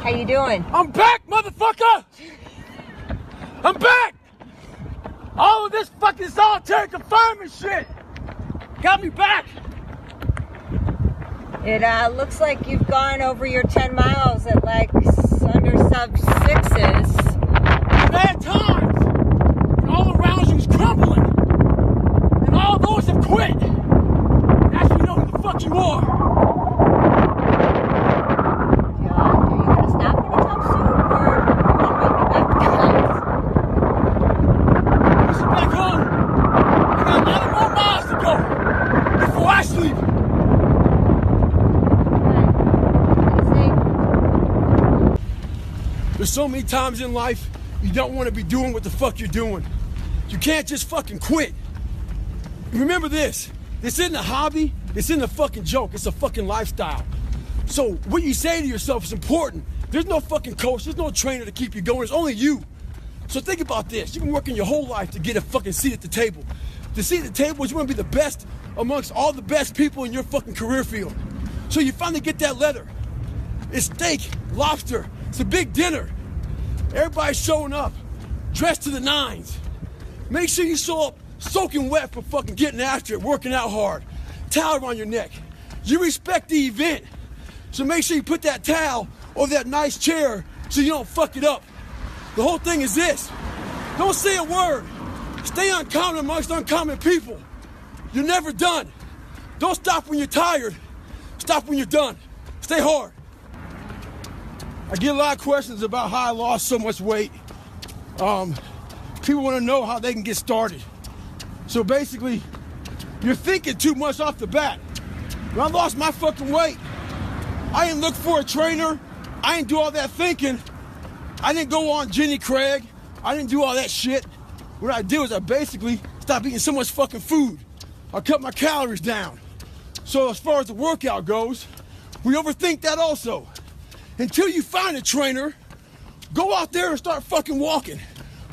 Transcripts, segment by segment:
How you doing? I'm back, motherfucker! I'm back! All of this fucking solitary confinement shit got me back! It looks like you've gone over your 10 miles at like under sub-6s. Bad times! And all around you is crumbling! And all those have quit! That's when you know who the fuck you are! Are you gonna stop anytime soon, or you want to make me back to the Listen back home! I got 11 more miles to go before I sleep! There's so many times in life you don't want to be doing what the fuck you're doing. You can't just fucking quit. Remember this. This isn't a hobby. This isn't a fucking joke. It's a fucking lifestyle. So what you say to yourself is important. There's no fucking coach. There's no trainer to keep you going. It's only you. So think about this. You've been working your whole life to get a fucking seat at the table. The seat at the table is you want to be the best amongst all the best people in your fucking career field. So you finally get that letter. It's steak, lobster. It's a big dinner. Everybody's showing up, dressed to the nines. Make sure you show up soaking wet for fucking getting after it, working out hard. Towel around your neck. You respect the event. So make sure you put that towel over that nice chair so you don't fuck it up. The whole thing is this. Don't say a word. Stay uncommon amongst uncommon people. You're never done. Don't stop when you're tired. Stop when you're done. Stay hard. I get a lot of questions about how I lost so much weight. People want to know how they can get started. So basically, you're thinking too much off the bat. When I lost my fucking weight, I didn't look for a trainer. I didn't do all that thinking. I didn't go on Jenny Craig. I didn't do all that shit. What I did was I basically stopped eating so much fucking food. I cut my calories down. So as far as the workout goes, we overthink that also. Until you find a trainer, go out there and start fucking walking.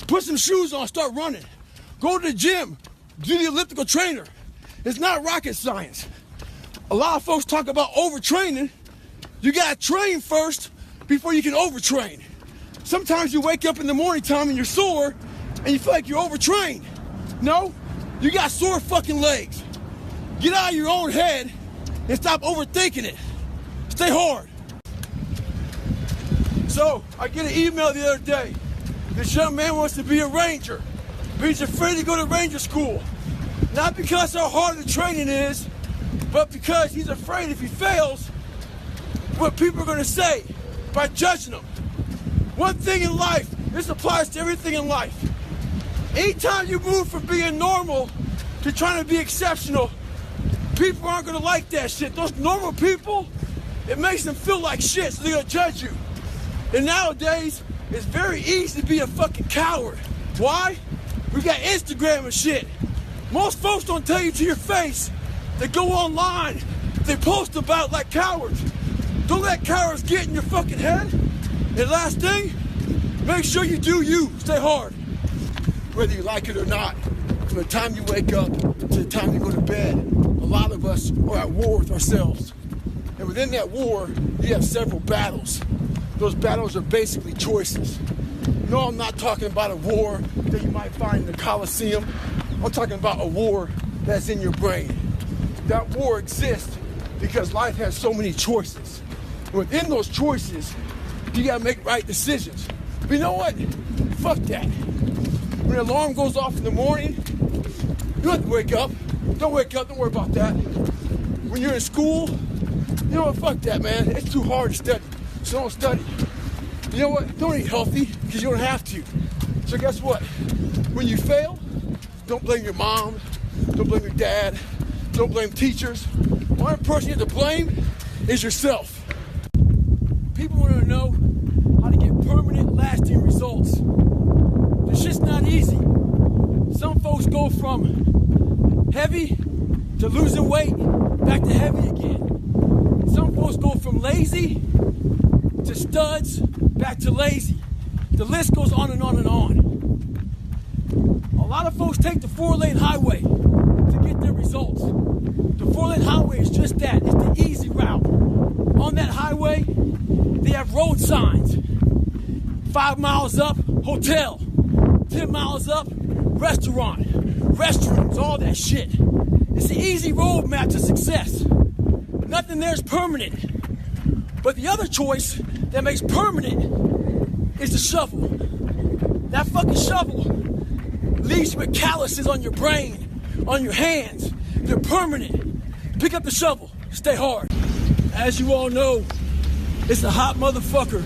Put some shoes on, start running. Go to the gym, do the elliptical trainer. It's not rocket science. A lot of folks talk about overtraining. You gotta train first before you can overtrain. Sometimes you wake up in the morning time and you're sore and you feel like you're overtrained. No, you got sore fucking legs. Get out of your own head and stop overthinking it. Stay hard. So, I get an email the other day. This young man wants to be a ranger, but he's afraid to go to ranger school. Not because how hard the training is, but because he's afraid if he fails, what people are gonna say by judging him. One thing in life, this applies to everything in life. Anytime you move from being normal to trying to be exceptional, people aren't gonna like that shit. Those normal people, it makes them feel like shit, so they're gonna judge you. And nowadays, it's very easy to be a fucking coward. Why? We got Instagram and shit. Most folks don't tell you to your face. They go online. They post about like cowards. Don't let cowards get in your fucking head. And last thing, make sure you do you. Stay hard. Whether you like it or not, from the time you wake up to the time you go to bed, a lot of us are at war with ourselves. And within that war, you have several battles. Those battles are basically choices. No, I'm not talking about a war that you might find in the Coliseum. I'm talking about a war that's in your brain. That war exists because life has so many choices. And within those choices, you gotta make right decisions. But you know what? Fuck that. When the alarm goes off in the morning, you don't have to wake up. Don't wake up, don't worry about that. When you're in school, you know what? Fuck that, man. It's too hard to study. So don't study. You know what? Don't eat healthy because you don't have to. So guess what? When you fail, don't blame your mom. Don't blame your dad. Don't blame teachers. One person you have to blame is yourself. People want to know how to get permanent, lasting results. This shit's not easy. Some folks go from heavy to losing weight, back to heavy again. Some folks go from lazy to studs, back to lazy. The list goes on and on and on. A lot of folks take the 4-lane highway to get their results. The 4-lane highway is just that. It's the easy route. On that highway, they have road signs. 5 miles up, hotel. 10 miles up, restaurant, restrooms, all that shit. It's the easy roadmap to success. Nothing there is permanent. But the other choice that makes permanent is the shovel. That fucking shovel leaves you with calluses on your brain, on your hands. They're permanent. Pick up the shovel, stay hard. As you all know, it's a hot motherfucker.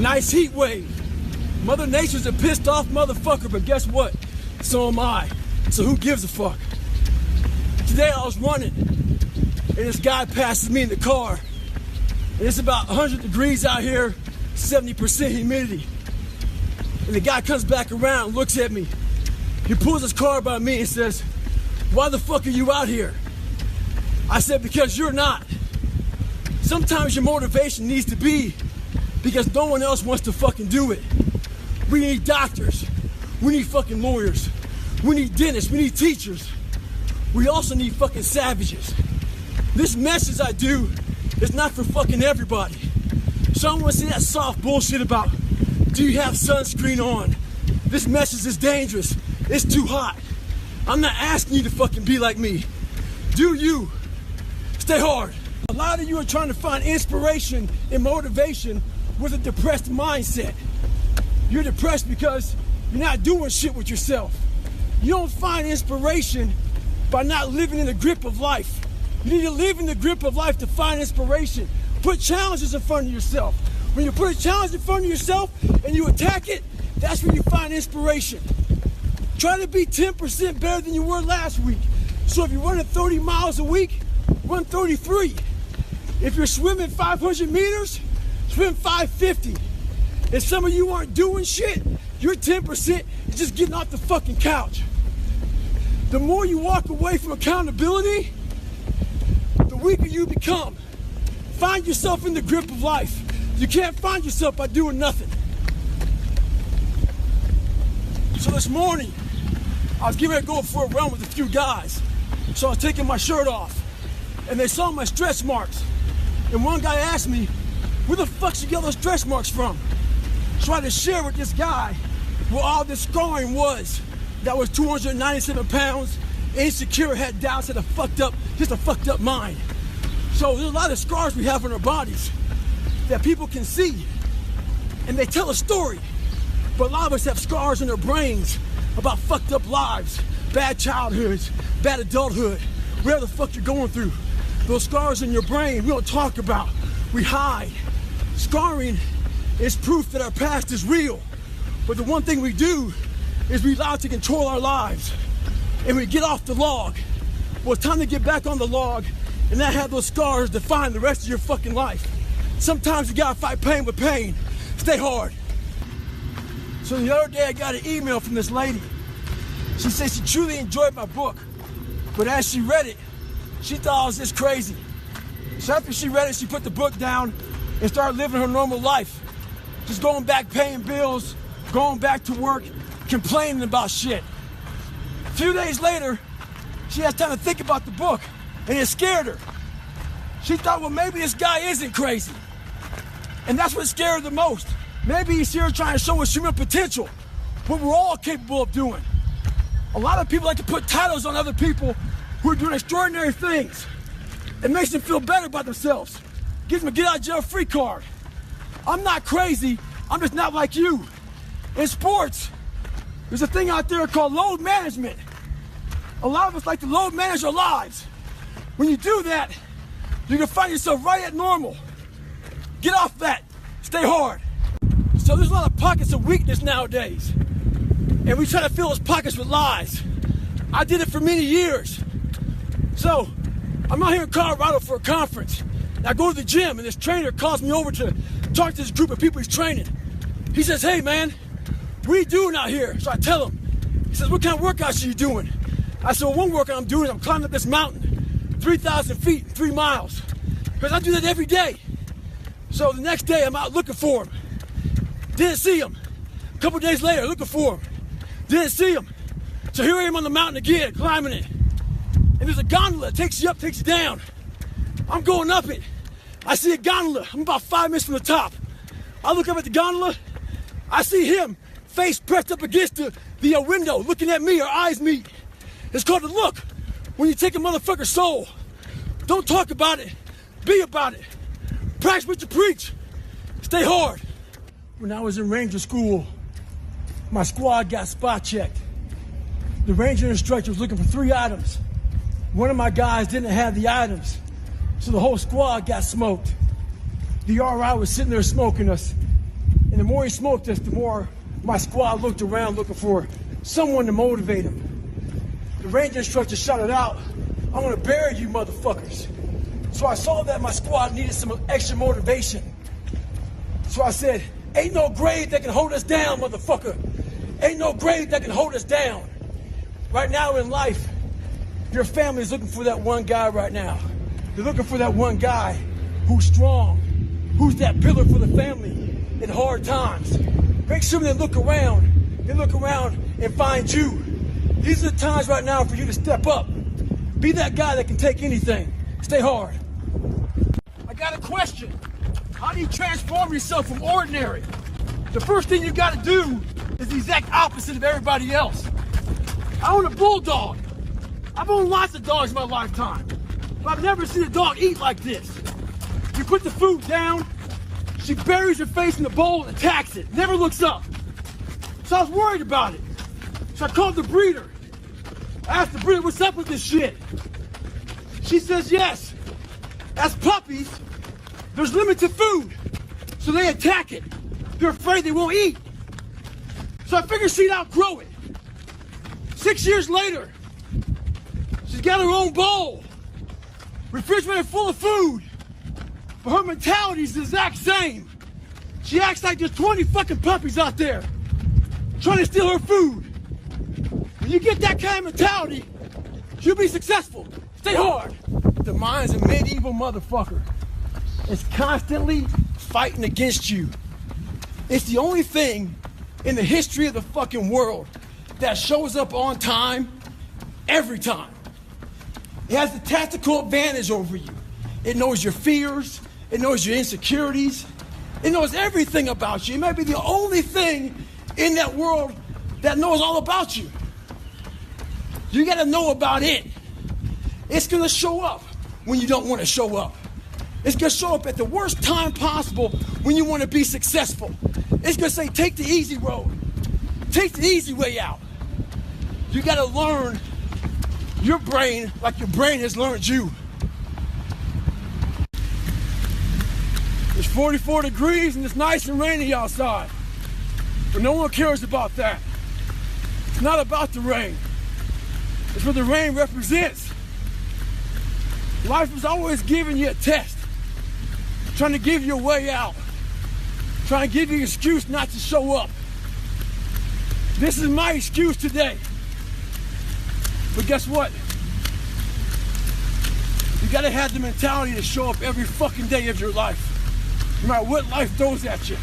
Nice heat wave. Mother Nature's a pissed off motherfucker, but guess what? So am I. So who gives a fuck? Today I was running, and this guy passes me in the car. And it's about 100 degrees out here, 70% humidity. And the guy comes back around, looks at me. He pulls his car by me and says, "Why the fuck are you out here?" I said, "Because you're not." Sometimes your motivation needs to be because no one else wants to fucking do it. We need doctors. We need fucking lawyers. We need dentists. We need teachers. We also need fucking savages. This message I do is not for fucking everybody. Someone say that soft bullshit about, do you have sunscreen on? This message is dangerous. It's too hot. I'm not asking you to fucking be like me. Do you. Stay hard. A lot of you are trying to find inspiration and motivation with a depressed mindset. You're depressed because you're not doing shit with yourself. You don't find inspiration by not living in the grip of life. You need to live in the grip of life to find inspiration. Put challenges in front of yourself. When you put a challenge in front of yourself and you attack it, that's when you find inspiration. Try to be 10% better than you were last week. So if you're running 30 miles a week, run 33. If you're swimming 500 meters, swim 550. If some of you aren't doing shit, your 10% is just getting off the fucking couch. The more you walk away from accountability, the weaker you become. Find yourself in the grip of life. You can't find yourself by doing nothing. So this morning, I was getting ready to go for a run with a few guys. So I was taking my shirt off, and they saw my stretch marks. And one guy asked me, "Where the fuck you get those stretch marks from?" So I had to share with this guy what all this scarring was. That was 297 pounds, insecure, had doubts, had a fucked up mind. So there's a lot of scars we have on our bodies that people can see, and they tell a story. But a lot of us have scars in their brains about fucked up lives, bad childhoods, bad adulthood, whatever the fuck you're going through. Those scars in your brain we don't talk about, we hide. Scarring is proof that our past is real. But the one thing we do is we allow it to control our lives. And we get off the log. Well, it's time to get back on the log and not have those scars define the rest of your fucking life. Sometimes you gotta fight pain with pain. Stay hard. So the other day I got an email from this lady. She said she truly enjoyed my book, but as she read it, she thought I was just crazy. So after she read it, she put the book down and started living her normal life. Just going back paying bills, going back to work, complaining about shit. A few days later, she has time to think about the book, and it scared her. She thought, well, maybe this guy isn't crazy. And that's what scared her the most. Maybe he's here trying to show us human potential, what we're all capable of doing. A lot of people like to put titles on other people who are doing extraordinary things. It makes them feel better about themselves. Gives them a get out of jail free card. I'm not crazy, I'm just not like you. In sports, there's a thing out there called load management. A lot of us like to load manage our lives. When you do that, you can find yourself right at normal. Get off that, stay hard. So there's a lot of pockets of weakness nowadays. And we try to fill those pockets with lies. I did it for many years. So, I'm out here in Colorado for a conference. And I go to the gym and this trainer calls me over to talk to this group of people he's training. He says, "Hey man, what are you doing out here?" So I tell him. He says, "What kind of workouts are you doing?" I said, "Well, one workout I'm doing is I'm climbing up this mountain, 3,000 feet in 3 miles. Because I do that every day." So the next day I'm out looking for him. Didn't see him. A couple days later, looking for him. Didn't see him. So here I am on the mountain again, climbing it. And there's a gondola that takes you up, takes you down. I'm going up it. I see a gondola. I'm about 5 minutes from the top. I look up at the gondola. I see him, face pressed up against the window, looking at me. Our eyes meet. It's called the look. When you take a motherfucker's soul, don't talk about it. Be about it. Practice what you preach. Stay hard. When I was in Ranger school, my squad got spot checked. The Ranger instructor was looking for 3 items. One of my guys didn't have the items, so the whole squad got smoked. The RI was sitting there smoking us, and the more he smoked us, the more my squad looked around looking for someone to motivate him. The Ranger instructor shouted out, "I'm gonna bury you motherfuckers." So I saw that my squad needed some extra motivation. So I said, "Ain't no grave that can hold us down, motherfucker. Ain't no grave that can hold us down." Right now in life, your family is looking for that one guy right now. They're looking for that one guy who's strong, who's that pillar for the family in hard times. Make sure they look around and find you. These are the times right now for you to step up. Be that guy that can take anything. Stay hard. I got a question. How do you transform yourself from ordinary? The first thing you got to do is the exact opposite of everybody else. I own a bulldog. I've owned lots of dogs in my lifetime, but I've never seen a dog eat like this. You put the food down, she buries her face in the bowl and attacks it, never looks up. So I was worried about it. So I called the breeder. I asked the breeder, "What's up with this shit?" She says, "Yes, as puppies, there's limited food, so they attack it. They're afraid they won't eat." So I figured she'd outgrow it. 6 years later, she's got her own bowl, refrigerator full of food, but her mentality is the exact same. She acts like there's 20 fucking puppies out there trying to steal her food. When you get that kind of mentality, you'll be successful. Stay hard. The mind's a medieval motherfucker. It's constantly fighting against you. It's the only thing in the history of the fucking world that shows up on time every time. It has the tactical advantage over you. It knows your fears. It knows your insecurities. It knows everything about you. It might be the only thing in that world that knows all about you. You gotta know about it. It's gonna show up when you don't want to show up. It's gonna show up at the worst time possible when you want to be successful. It's gonna say, take the easy road. Take the easy way out. You gotta learn your brain like your brain has learned you. It's 44 degrees and it's nice and rainy outside. But no one cares about that. It's not about the rain. It's what the rain represents. Life is always giving you a test, trying to give you a way out, trying to give you an excuse not to show up. This is my excuse today. But guess what? You gotta have the mentality to show up every fucking day of your life, no matter what life throws at you.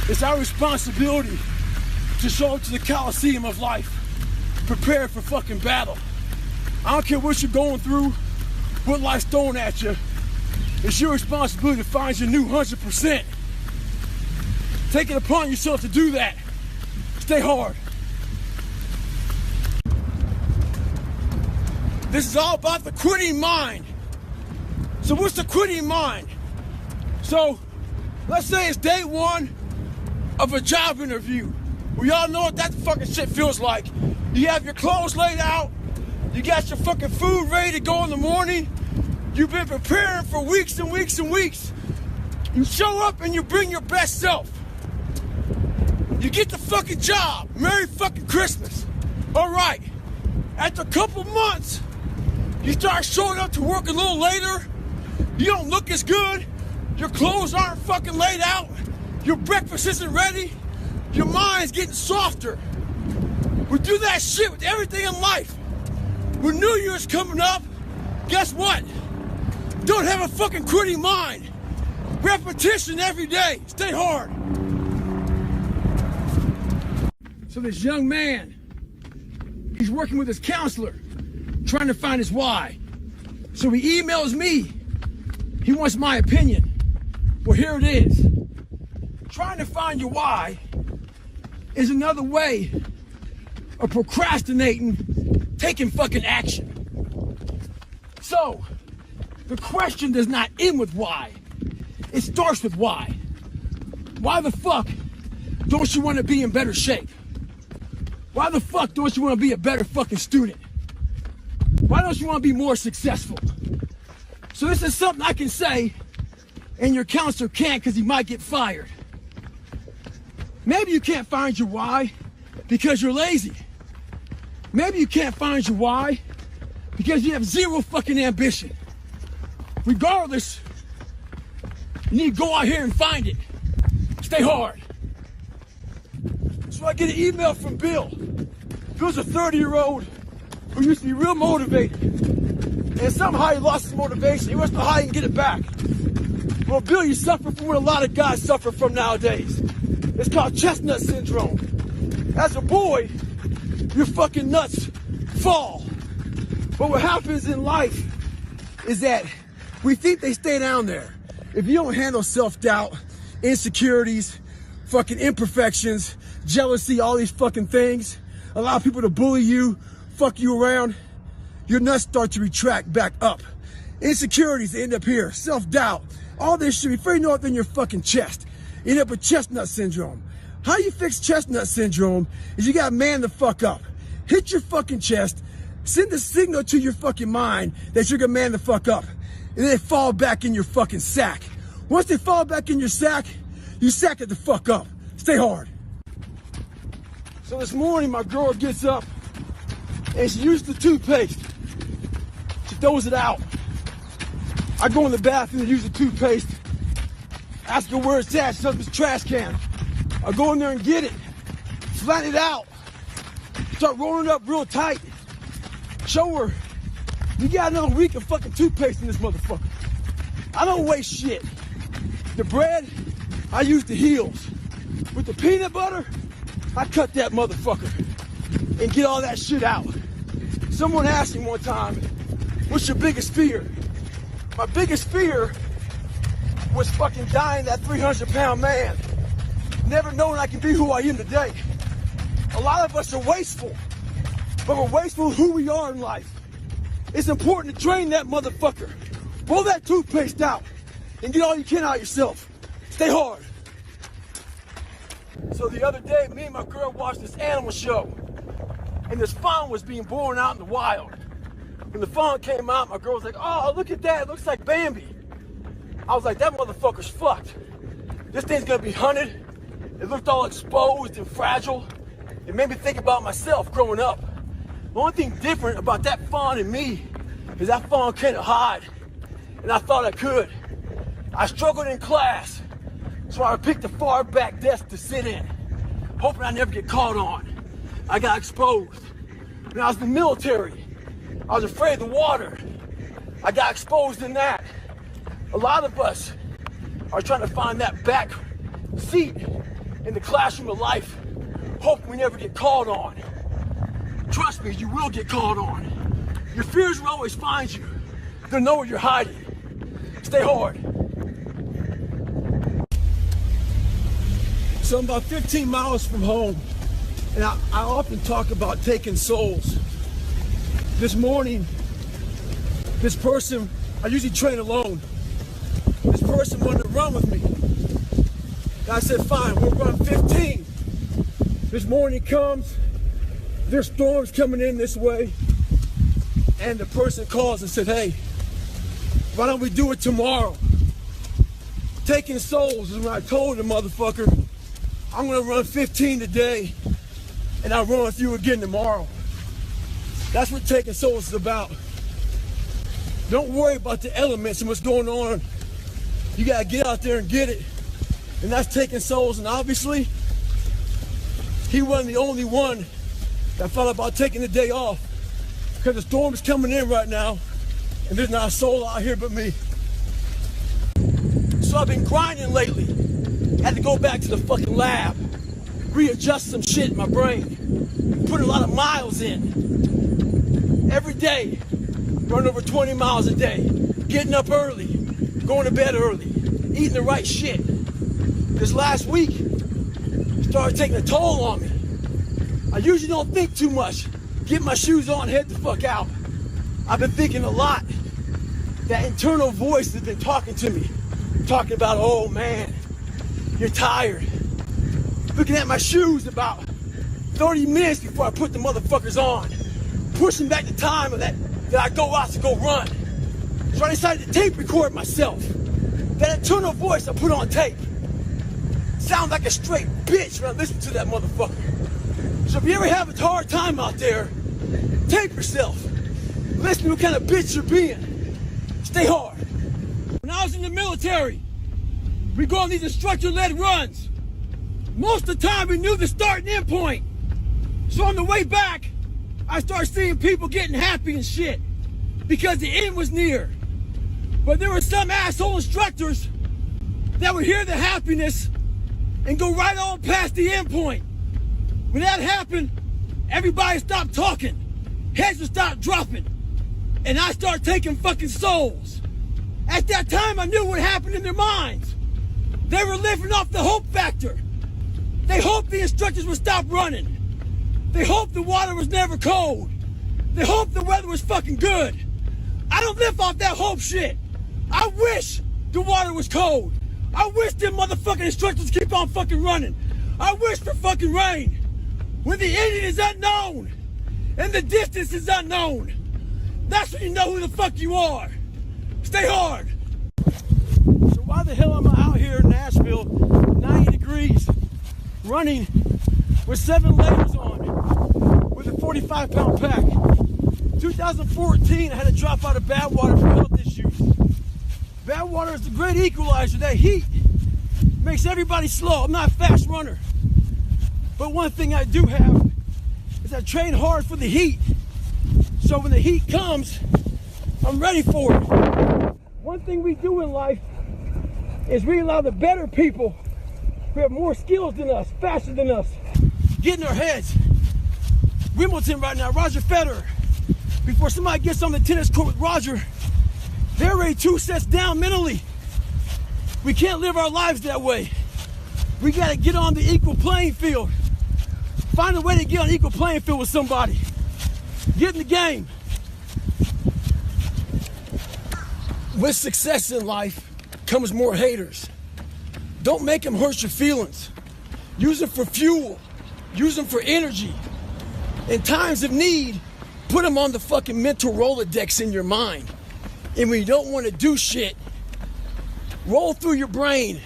It's our responsibility to show up to the Coliseum of life, prepared for fucking battle. I don't care what you're going through, what life's throwing at you. It's your responsibility to find your new 100%. Take it upon yourself to do that. Stay hard. This is all about the quitting mind. So what's the quitting mind? So let's say it's day one of a job interview. We all know what that fucking shit feels like. You have your clothes laid out. You got your fucking food ready to go in the morning. You've been preparing for weeks and weeks and weeks. You show up and you bring your best self. You get the fucking job. Merry fucking Christmas. All right. After a couple months, you start showing up to work a little later. You don't look as good. Your clothes aren't fucking laid out. Your breakfast isn't ready. Your mind's getting softer. We do that shit with everything in life. When New Year's coming up, guess what? Don't have a fucking quitting mind. Repetition every day. Stay hard. So this young man, he's working with his counselor, trying to find his why. So he emails me. He wants my opinion. Well, here it is. to find your why is another way of procrastinating, taking fucking action. So, the question does not end with why. It starts with why. Why the fuck don't you want to be in better shape? Why the fuck don't you want to be a better fucking student? Why don't you want to be more successful? So this is something I can say and your counselor can't because he might get fired. Maybe you can't find your why because you're lazy. Maybe you can't find your why because you have zero fucking ambition. Regardless, you need to go out here and find it. Stay hard. So I get an email from Bill. Bill's a 30-year-old who used to be real motivated. And somehow he lost his motivation. He wants to know how he can get it back. Well, Bill, you suffer from what a lot of guys suffer from nowadays. It's called chestnut syndrome. As a boy, your fucking nuts fall. But what happens in life is that we think they stay down there. If you don't handle self-doubt, insecurities, fucking imperfections, jealousy, all these fucking things, allow people to bully you, fuck you around, your nuts start to retract back up. Insecurities, they end up here. Self-doubt, all this shit, before you know it, then your fucking chest. You end up with chestnut syndrome. How you fix chestnut syndrome is you gotta man the fuck up. Hit your fucking chest, send a signal to your fucking mind that you're gonna man the fuck up. And then they fall back in your fucking sack. Once they fall back in your sack, you sack it the fuck up. Stay hard. So this morning, my girl gets up and she uses the toothpaste. She throws it out. I go in the bathroom and use the toothpaste. Ask her where it's at. She says it's a trash can. I go in there and get it. Flatten it out. Start rolling it up real tight. Show her, you got another week of fucking toothpaste in this motherfucker. I don't waste shit. The bread, I use the heels. With the peanut butter, I cut that motherfucker and get all that shit out. Someone asked me one time, what's your biggest fear? My biggest fear was fucking dying that 300-pound man. Never knowing I can be who I am today. A lot of us are wasteful, but we're wasteful of who we are in life. It's important to drain that motherfucker. Roll that toothpaste out and get all you can out of yourself. Stay hard. So the other day, me and my girl watched this animal show, and this fawn was being born out in the wild. When the fawn came out, my girl was like, oh, look at that, it looks like Bambi. I was like, that motherfucker's fucked. This thing's gonna be hunted. It looked all exposed and fragile. It made me think about myself growing up. The only thing different about that fawn and me is that fawn couldn't hide, and I thought I could. I struggled in class, so I picked a far back desk to sit in, hoping I never get caught on. I got exposed. When I was in the military, I was afraid of the water. I got exposed in that. A lot of us are trying to find that back seat in the classroom of life, hoping we never get called on. Trust me, you will get called on. Your fears will always find you. They'll know where you're hiding. Stay hard. So I'm about 15 miles from home, and I often talk about taking souls. This morning, this person, I usually train alone. This person wanted to run with me. And I said, fine, we'll run 15. This morning comes, there's storms coming in this way, and the person calls and said, hey, why don't we do it tomorrow? Taking souls is when I told the motherfucker, I'm gonna run 15 today, and I'll run with you again tomorrow. That's what taking souls is about. Don't worry about the elements and what's going on. You gotta get out there and get it. And that's taking souls, and obviously, he wasn't the only one that thought about taking the day off, because the storm is coming in right now, and there's not a soul out here but me. So I've been grinding lately. Had to go back to the fucking lab, readjust some shit in my brain, put a lot of miles in. Every day, run over 20 miles a day, getting up early, going to bed early, eating the right shit. this last week started taking a toll on me. I usually don't think too much. Get my shoes on, head the fuck out. I've been thinking a lot. That internal voice has been talking to me. Talking about, oh man, you're tired. Looking at my shoes about 30 minutes before I put the motherfuckers on. Pushing back the time of that I go out to go run. So I decided to tape record myself. That internal voice I put on tape. Sounds like a straight bitch when I listen to that motherfucker. So if you ever have a hard time out there, tape yourself. Listen to what kind of bitch you're being. Stay hard. When I was in the military, we go on these instructor-led runs. Most of the time we knew the start and end point. So on the way back, I started seeing people getting happy and shit because the end was near. But there were some asshole instructors that would hear the happiness and go right on past the end point. When that happened, everybody stopped talking. Heads would stop dropping. And I started taking fucking souls. At that time, I knew what happened in their minds. They were living off the hope factor. They hoped the instructors would stop running. They hoped the water was never cold. They hoped the weather was fucking good. I don't live off that hope shit. I wish the water was cold. I wish them motherfucking instructors keep on fucking running. I wish for fucking rain. When the ending is unknown and the distance is unknown, that's when you know who the fuck you are. Stay hard. So why the hell am I out here in Nashville, 90 degrees, running with 7 layers on, with a 45-pound pack? 2014, I had to drop out of Badwater for health issues. Badwater is the great equalizer. That heat makes everybody slow. I'm not a fast runner. But one thing I do have is I train hard for the heat. So when the heat comes, I'm ready for it. One thing we do in life is we allow the better people who have more skills than us, faster than us, get in our heads. Wimbledon right now, Roger Federer. Before somebody gets on the tennis court with Roger, they're already 2 sets down mentally. We can't live our lives that way. We gotta get on the equal playing field. Find a way to get on equal playing field with somebody. Get in the game. With success in life comes more haters. Don't make them hurt your feelings. Use them for fuel. Use them for energy. In times of need, put them on the fucking mental Rolodex in your mind. And when you don't want to do shit, roll through your brain.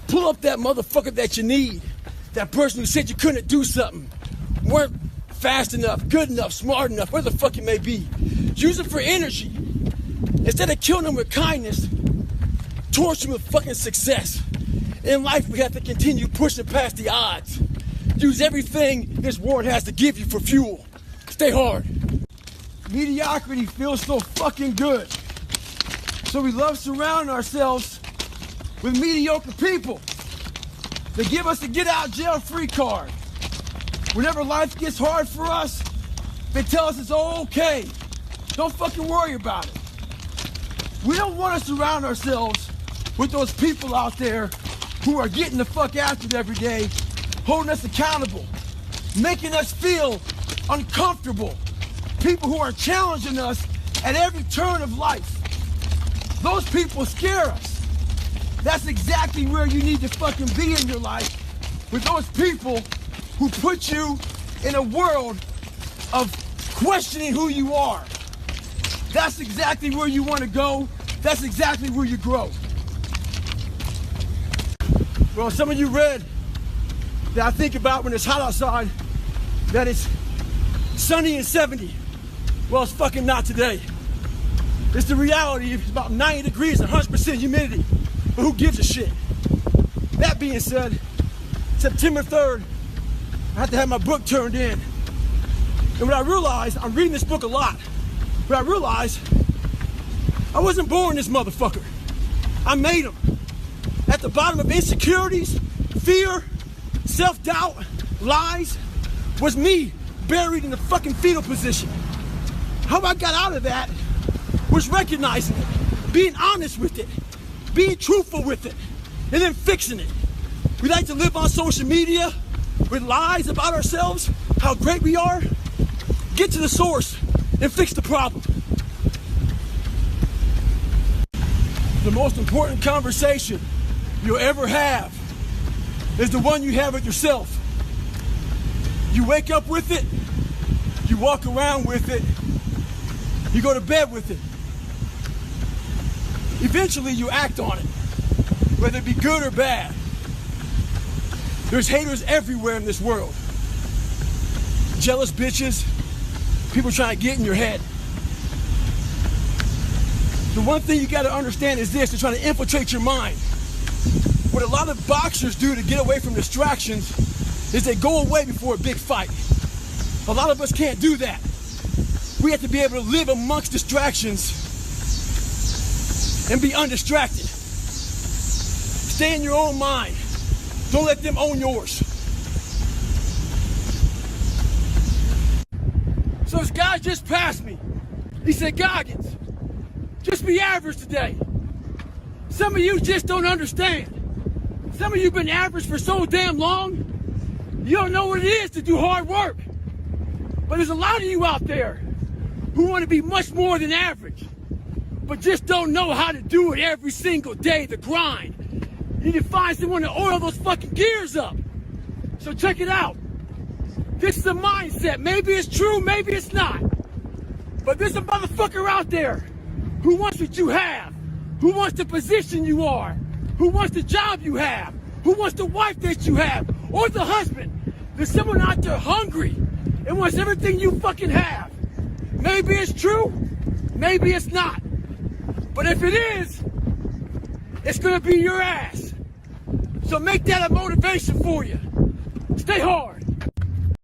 Pull up that motherfucker that you need. That person who said you couldn't do something. Weren't fast enough, good enough, smart enough, where the fuck it may be. Use it for energy. Instead of killing them with kindness, torch them with fucking success. In life, we have to continue pushing past the odds. Use everything this world has to give you for fuel. Stay hard. Mediocrity feels so fucking good. So we love surrounding ourselves with mediocre people. They give us a get out jail free card. Whenever life gets hard for us, they tell us it's okay. Don't fucking worry about it. We don't want to surround ourselves with those people out there who are getting the fuck after it every day, holding us accountable, making us feel uncomfortable. People who are challenging us at every turn of life. Those people scare us. That's exactly where you need to fucking be in your life, with those people who put you in a world of questioning who you are. That's exactly where you want to go. That's exactly where you grow. Well, some of you read that I think about when it's hot outside, that it's sunny and 70. Well, it's fucking not today. It's the reality. It's about 90 degrees and 100% humidity. But who gives a shit? That being said, September 3rd, I had to have my book turned in. And what I realized, I'm reading this book a lot, but I realized I wasn't born this motherfucker. I made him. At the bottom of insecurities, fear, self-doubt, lies, was me buried in the fucking fetal position. How I got out of that was recognizing it, being honest with it, being truthful with it, and then fixing it. We like to live on social media with lies about ourselves, how great we are. Get to the source and fix the problem. The most important conversation you'll ever have is the one you have with yourself. You wake up with it, you walk around with it, you go to bed with it. Eventually you act on it, whether it be good or bad. There's haters everywhere in this world. Jealous bitches, people trying to get in your head. The one thing you gotta understand is this: they're trying to infiltrate your mind. What a lot of boxers do to get away from distractions is they go away before a big fight. A lot of us can't do that. We have to be able to live amongst distractions and be undistracted. Stay in your own mind. Don't let them own yours. So this guy just passed me. He said, Goggins, just be average today. Some of you just don't understand. Some of you been average for so damn long, you don't know what it is to do hard work. But there's a lot of you out there who want to be much more than average, but just don't know how to do it every single day, the grind. You need to find someone to oil those fucking gears up. So check it out. This is a mindset. Maybe it's true, maybe it's not. But there's a motherfucker out there who wants what you have, who wants the position you are, who wants the job you have, who wants the wife that you have, or the husband. There's someone out there hungry and wants everything you fucking have. Maybe it's true, maybe it's not. But if it is, it's gonna be your ass. So make that a motivation for you. Stay hard.